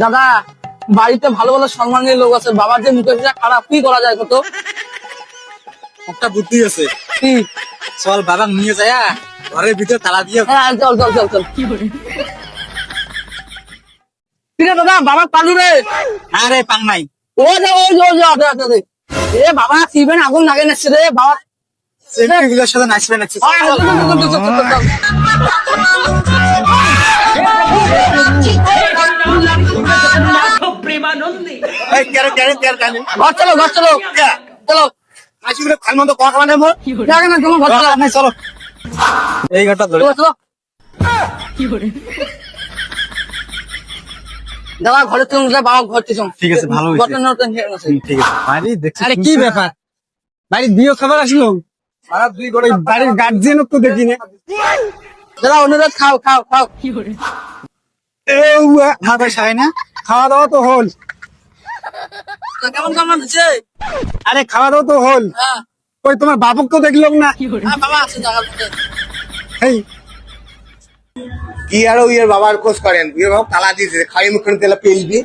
দাদা বাড়িতে ভালো ভালো সম্মানীয় লোক আছে, বাবার যে মুখে খারাপ, কি করা যায় কত? একটা বুদ্ধি আছে, কি? চল বাবা নিয়ে যায় ঘরের ভিতরে তালা দিয়ে। হ্যাঁ চল চল চল চল। ঠিক আছে দাদা, বাবা পালু রে। আরে পাং নাই, ও যা ও যা ও যা আছে আছে আছে। এ বাবা সিবেন আগুন লাগে নাচ্ছে রে বাবা। সেগুলোর সাথে নাচবে নাচছে। আয়, চল, চল, চল, চল, চল, চল, চল। এই কেন কেন কেন কেন ঘর চলো ঘর চলো চলো। আসিগুলো খাল মতো কোয়া খাওয়া নেবো। যাকে না তোমার ঘর চলো। নাই চলো, এই ঘরটা ধরে। চলো, চলো। দাদা ঘরে তুমি বাবা ঘর চলো। ঠিক আছে, ভালো হয়েছে। ঘরটা নতুন হয়ে গেছে। ঠিক আছে বাড়ি দেখছি। আরে কি ব্যাপার, বাড়ির বিয়ে খবর আসলো? সারা দুই ঘরে বাড়ির গার্জিয়ান তো দেখি না। দাদা অনুরোধ খাও খাও খাও। হ্যাঁ ভাই সাই না, খাওয়া দাওয়া তো হল। তা কেমন কেমন হচ্ছে? আরে খাওয়া দাওয়া তো হল। হ্যাঁ ওই তোমার বাবুক তো দেখলাম না। হ্যাঁ, বাবা আছে জায়গার মধ্যে। এই কি আর ওই বাবার খোঁজ করেন, ওই বাবা তালা দিয়েছে, খাই মুখ তেলা পেলবি।